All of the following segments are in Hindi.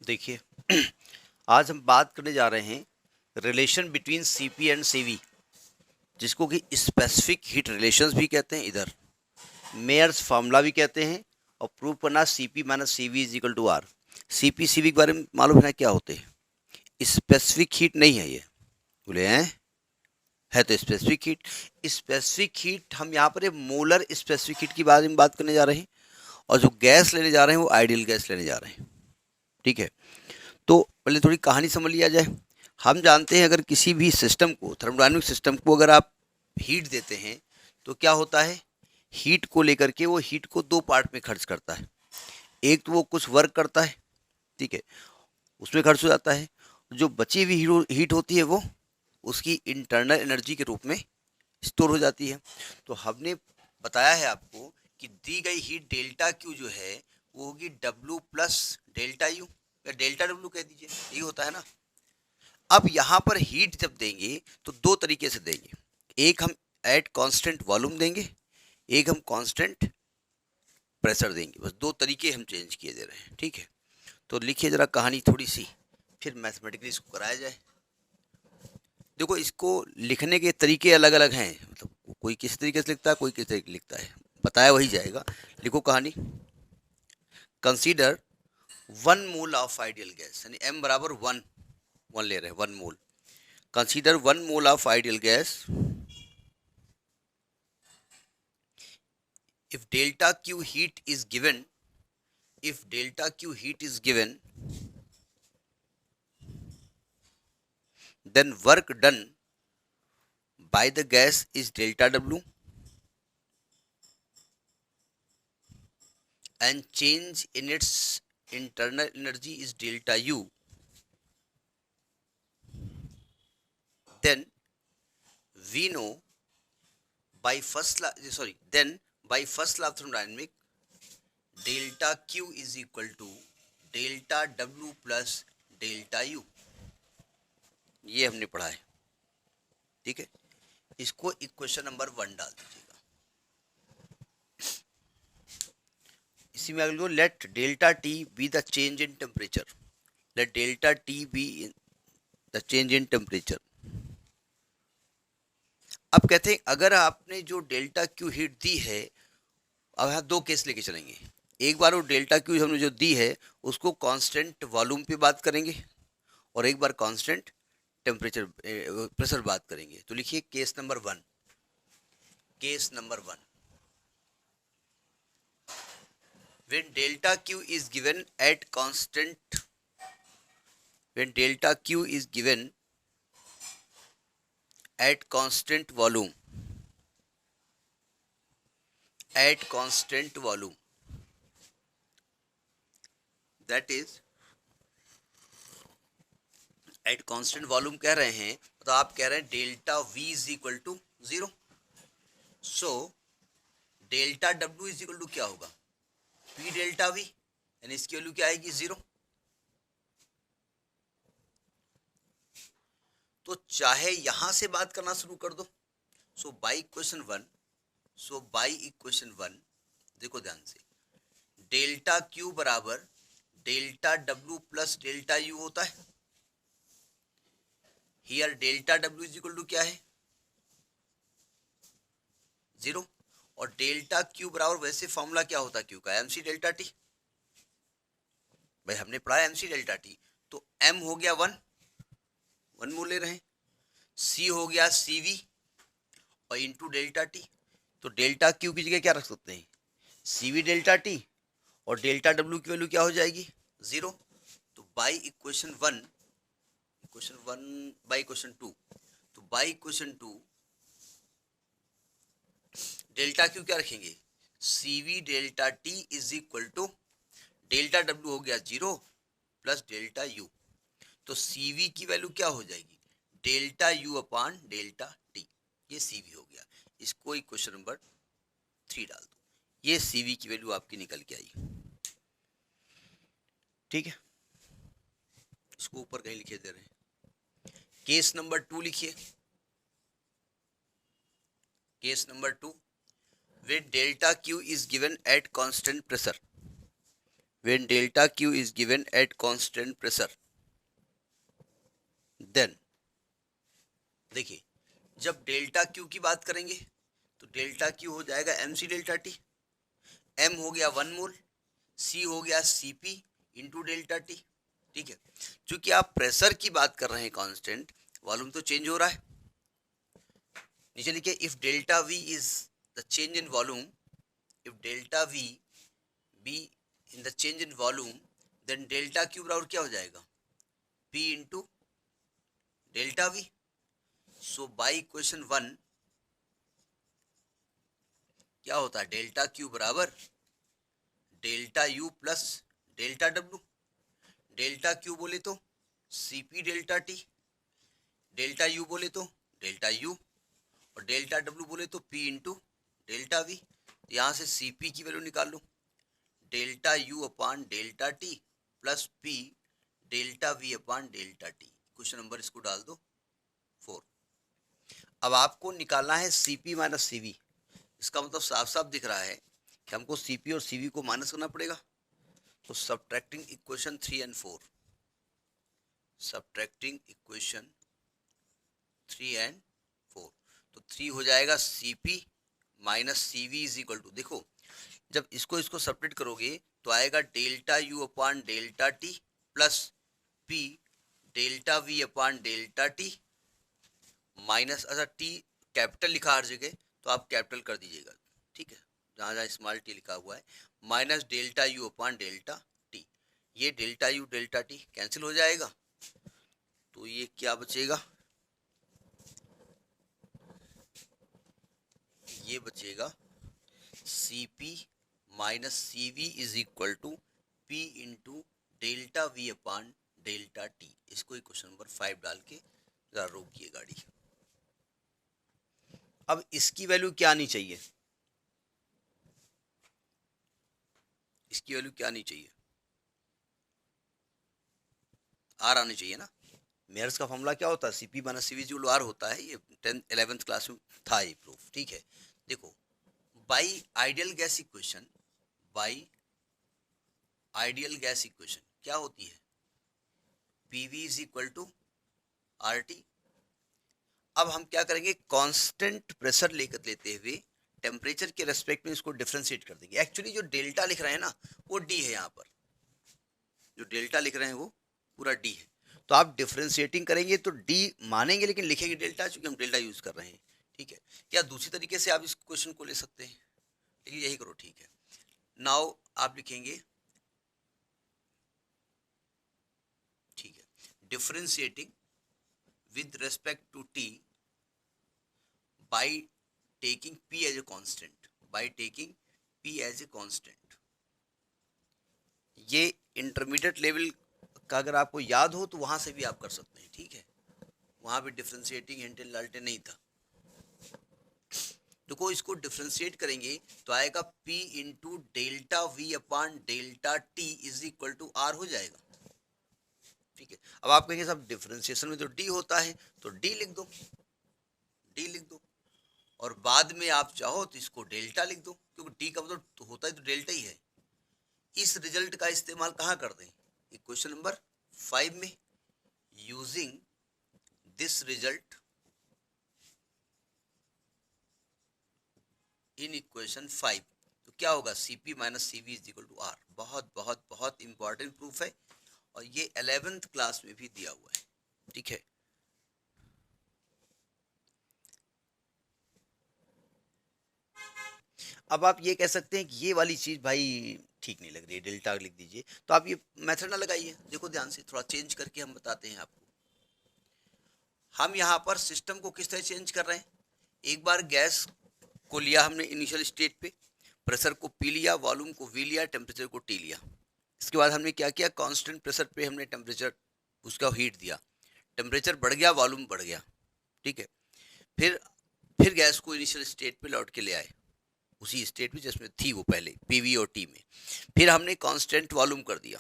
देखिए आज हम बात करने जा रहे हैं relation between CP and CV, जिसको कि स्पेसिफिक हीट रिलेशंस भी कहते हैं, इधर मेयर्स फार्मूला भी कहते हैं, और प्रूव करना CP minus CV is equal to R. CP CV के बारे में मालूम है ना क्या होते हैं? स्पेसिफिक हीट नहीं है ये, बोले हैं है तो स्पेसिफिक हीट। स्पेसिफिक हीट हम यहाँ पर मोलर स्पेसिफिक हीट की बारे में बात करने जा रहे हैं, और जो गैस लेने जा रहे हैं वो आइडियल गैस लेने जा रहे हैं। ठीक है, तो पहले थोड़ी कहानी समझ लिया जाए। हम जानते हैं अगर किसी भी सिस्टम को, थर्मोडायनामिक सिस्टम को अगर आप हीट देते हैं तो क्या होता है, हीट को लेकर के वो हीट को दो पार्ट में खर्च करता है। एक तो वो कुछ वर्क करता है, ठीक है, उसमें खर्च हो जाता है। जो बची हुई हीट होती है वो उसकी इंटरनल एनर्जी के रूप में स्टोर हो जाती है। तो हमने बताया है आपको कि दी गई हीट डेल्टा क्यू जो है वो होगी डब्ल्यू प्लस डेल्टा यू, या डेल्टा डब्ल्यू कह दीजिए, ये होता है ना। अब यहाँ पर हीट जब देंगे तो दो तरीके से देंगे, एक हम एट कांस्टेंट वॉल्यूम देंगे, एक हम कांस्टेंट प्रेशर देंगे। बस दो तरीके हम चेंज किए दे रहे हैं, ठीक है। तो लिखिए जरा कहानी थोड़ी सी, फिर मैथमेटिकली इसको कराया जाए। देखो, इसको लिखने के तरीके अलग अलग हैं, मतलब कोई किस तरीके से लिखता है, कोई किस तरीके से लिखता है, बताया वही जाएगा। लिखो कहानी। Consider 1 mole of ideal gas, यानी m बराबर 1 ले रहे हैं, 1 मोल। Consider 1 mole of ideal gas if delta q heat is given, if delta q heat is given, then work done by the gas is delta w, and change in its internal energy is delta u. Then we know by first law, sorry, then by first law of thermodynamic, delta q is equal to delta w plus delta u। ये हमने पढ़ा है, ठीक है। इसको इक्वेशन नंबर 1 डाल दीजिएगा। इसी में अगर let delta T be the change in temperature, let delta T be the change in temperature. अब कहते हैं अगर आपने जो डेल्टा क्यू हीट दी है, अब यहाँ दो केस लेके चलेंगे। एक बार वो डेल्टा क्यू हमने जो दी है उसको कांस्टेंट वॉल्यूम पे बात करेंगे, और एक बार कांस्टेंट टेम्परेचर प्रेशर बात करेंगे। तो लिखिए case number 1। Case number 1, when delta q is given at constant, when delta q is given at constant volume, at constant volume, that is at constant volume कह रहे हैं, तो आप कह रहे हैं delta v is equal to 0। So delta w is equal to क्या होगा, p डेल्टा v, यानी इसकी वैल्यू क्या आएगी 0। तो चाहे यहां से बात करना शुरू कर दो। So by equation 1, so by equation 1 देखो ध्यान से, डेल्टा क्यू बराबर delta W plus delta U होता है। Here delta W is equal to क्या है, 0। और डेल्टा क्यू बराबर, वैसे फॉर्मूला क्या होता है क्यू का, एमसी डेल्टा टी। भाई हमने पढ़ा एमसी डेल्टा टी। तो एम हो गया 1 मोल ले रहे हैं, सी हो गया सीवी, और इंटू डेल्टा टी। तो डेल्टा क्यू की जगह क्या रख सकते हैं, सीवी डेल्टा टी, और डेल्टा डब्ल्यू की वैल्यू क्या हो जाएगी 0। तो by equation 1, equation 1 by equation 2, तो बाई इक्वेशन 2 डेल्टा क्यू क्या रखेंगे, CV delta T is equal to delta W हो गया 0 प्लस डेल्टा यू। तो सीवी की वैल्यू क्या हो जाएगी, delta U upon delta T. ये सीवी हो गया। इसको इक्वेशन नंबर 3 डाल दो, ये सीवी की वैल्यू आपकी निकल के आई, ठीक है। इसको ऊपर कहीं लिखे दे रहे हैं। केस नंबर 2 लिखिए। Case number 2, with delta q is given at constant pressure, when delta Q is given at constant pressure, then देखिए जब डेल्टा Q की बात करेंगे तो डेल्टा Q हो जाएगा mc डेल्टा T, m हो गया 1 मोल, c हो गया Cp इंटू डेल्टा T। ठीक है, चूंकि आप प्रेशर की बात कर रहे हैं कांस्टेंट, वॉल्यूम तो चेंज हो रहा है। नीचे लिखिए if delta V is the change in volume, if delta V be in the change in volume, then delta Q बराबर क्या हो जाएगा, P into delta V। so by equation 1 क्या होता है, डेल्टा Q बराबर delta U plus delta W। Delta Q बोले तो CP delta T, delta U बोले तो डेल्टा U, और डेल्टा W बोले तो P इंटू डेल्टा V। यहाँ से CP की वैल्यू निकाल लो, delta U upon delta T plus P delta V upon delta T। Question number इसको डाल दो 4। अब आपको निकालना है CP माइनस CV। इसका मतलब साफ साफ दिख रहा है कि हमको CP और CV को माइनस करना पड़ेगा। तो subtracting equation 3 and 4, subtracting equation 3 and 4, तो 3 हो जाएगा CP minus CV is equal to, देखो जब इसको सब्ट्रैक्ट करोगे तो आएगा delta U upon delta T plus P delta V upon delta T minus, अच्छा T कैपिटल लिखा हर जगह तो आप कैपिटल कर दीजिएगा, ठीक है, जहाँ जहाँ स्मॉल t लिखा हुआ है, minus delta U upon delta T। ये delta U delta T cancel हो जाएगा, तो ये क्या बचेगा, ये बचेगा CP minus CV is equal to P into delta V upon delta T। इसको क्वेश्चन नंबर 5 डाल के जरा रोकिए गाड़ी। अब इसकी वैल्यू क्या आनी चाहिए, इसकी वैल्यू क्या आनी चाहिए, आर आनी चाहिए ना। मेयर्स का फॉर्मूला क्या होता है, CP माइनस CV जो आर होता है, ये 10th 11th क्लास में था ये प्रूफ, ठीक है। देखो by ideal gas equation, by ideal gas equation क्या होती है, PV is equal to RT। अब हम क्या करेंगे, कांस्टेंट प्रेशर लेकर लेते हुए टेम्परेचर के रेस्पेक्ट में इसको डिफरेंशिएट कर देंगे। एक्चुअली जो डेल्टा लिख रहे हैं ना वो D है, यहाँ पर जो डेल्टा लिख रहे हैं वो पूरा D है। तो आप डिफरेंशिएटिंग करेंगे तो D मानेंगे लेकिन लिखेंगे डेल्टा, चूंकि हम डेल्टा यूज कर रहे हैं, ठीक है। क्या दूसरी तरीके से आप इस क्वेश्चन को ले सकते हैं, लेकिन यही करो, ठीक है। नाउ आप लिखेंगे, ठीक है, differentiating with respect to T by taking P as a constant, by taking P as a constant। ये इंटरमीडिएट लेवल का अगर आपको याद हो तो वहां से भी आप कर सकते हैं, ठीक है, वहां पे डिफरेंशिएटिंग हेंटेल लाल्टे नहीं था। देखो इसको डिफरेंशिएट करेंगे तो आएगा P into delta V upon delta T is equal to R हो जाएगा, ठीक है। अब आप कहेंगे साहब डिफरेंशिएशन में तो D होता है, तो D लिख दो, D लिख दो, और बाद में आप चाहो तो इसको डेल्टा लिख दो, क्योंकि D का मतलब तो होता है तो डेल्टा ही है। इस रिजल्ट का इस्तेमाल कहाँ कर दें, इक्वेशन नंबर 5 में। Using this result in equation 5, तो क्या होगा, CP minus CV is equal to R। बहुत बहुत बहुत इंपॉर्टेंट प्रूफ है और ये 11th क्लास में भी दिया हुआ है, ठीक है। अब आप ये कह सकते हैं कि ये वाली चीज भाई ठीक नहीं लग रही है, डेल्टा लिख दीजिए, तो आप ये मेथड ना लगाइए, देखो ध्यान से थोड़ा चेंज करके हम बताते हैं आपको। हम यहाँ पर सिस्टम को किस तरह चेंज कर रहे हैं, एक बार गैस को लिया हमने इनिशियल स्टेट पे, प्रेशर को P लिया, वॉल्यूम को V लिया, टेम्परेचर को T लिया। इसके बाद हमने क्या किया, कांस्टेंट प्रेशर पे हमने टेम्परेचर उसका हीट दिया, टेम्परेचर बढ़ गया, वॉल्यूम बढ़ गया, ठीक है। फिर गैस को इनिशियल स्टेट पे लौट के ले आए, उसी स्टेट में जिसमें थी वो पहले PV और T में। फिर हमने कांस्टेंट वॉल्यूम कर दिया,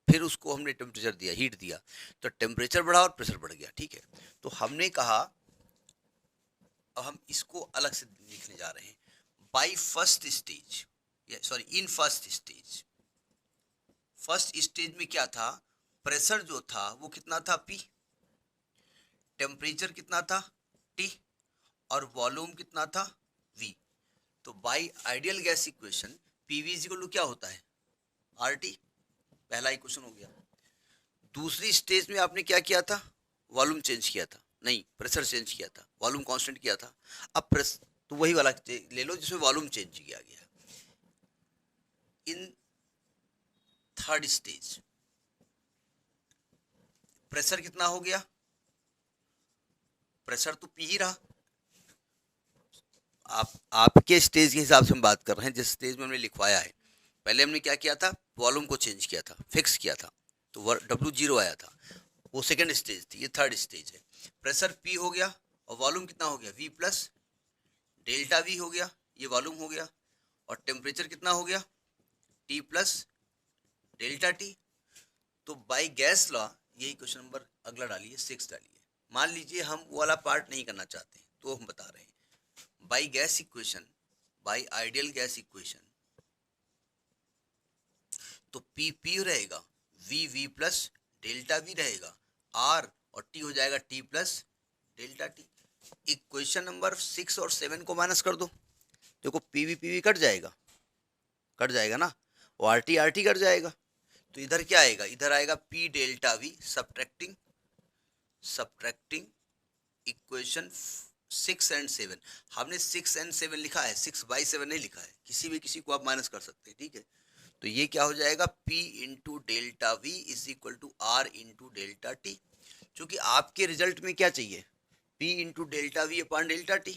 फिर उसको हमने टेम्परेचर दिया, हीट दिया, तो टेम्परेचर बढ़ा और प्रेशर बढ़ गया, ठीक है। तो हमने कहा अब हम इसको अलग से लिखने जा रहे हैं, by first stage, sorry in first stage, first stage में क्या था, प्रेशर जो था वो कितना था P, टेम्परेचर कितना था T, और वॉल्यूम कितना था V। तो by ideal gas equation PV equal to क्या होता है RT, पहला इक्वेशन हो गया। दूसरी स्टेज में आपने क्या किया था, वॉल्यूम चेंज किया था, नहीं प्रेशर चेंज किया था, वॉल्यूम कांस्टेंट किया था। अब प्रेशर तो वही वाला ले लो जिसमें वॉल्यूम चेंज किया गया। इन थर्ड स्टेज प्रेशर कितना हो गया, प्रेशर तो पी ही रहा। आपके स्टेज के हिसाब से हम बात कर रहे हैं, जिस स्टेज में हमने लिखवाया है। पहले हमने क्या किया था, वॉल्यूम को चेंज किया था, फिक्स किया था, तो W0 आया था, वो सेकंड स्टेज थी, ये थर्ड स्टेज है। प्रेशर P हो गया और वॉल्यूम कितना हो गया V प्लस डेल्टा V हो गया, ये वॉल्यूम हो गया, और टेम्परेचर कितना हो गया T प्लस डेल्टा T। तो बाय गैस लॉ, यही क्वेश्चन नंबर अगला डालिए 6 डालिए। मान लीजिए हम वो वाला पार्ट नहीं करना चाहते तो हम बता रहे हैं by gas equation, by ideal gas equation, तो P P रहेगा, V प्लस डेल्टा V रहेगा, R और T हो जाएगा T plus delta T। Equation number 6 और 7 को माइनस कर दो, देखो PV कट जाएगा ना, और RT कट जाएगा, तो इधर क्या आएगा, इधर आएगा P delta V subtracting equation 6 and 7। हमने 6 एंड 7 लिखा है, 6/7 नहीं लिखा है, किसी को आप माइनस कर सकते हैं, ठीक है। तो ये क्या हो जाएगा, P into delta V is equal to R into delta T। चूंकि आपके रिजल्ट में क्या चाहिए, P into delta V upon delta T,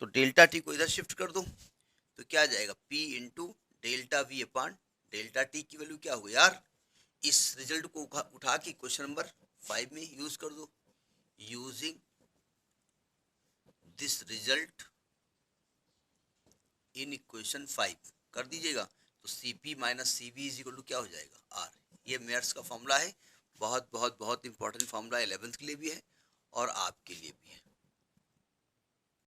तो डेल्टा T को इधर शिफ्ट कर दो, तो क्या आ जाएगा, P into delta V upon delta T की वैल्यू क्या हो यार। इस रिजल्ट को उठा के क्वेश्चन नंबर 5 में यूज कर दो। Using this result in equation 5 कर दीजिएगा, तो Cp minus Cv is equal to क्या हो जाएगा R। ये मेयर्स का फॉर्मूला है, बहुत बहुत बहुत इंपॉर्टेंट फॉर्मूला 11th के लिए भी है और आपके लिए भी है।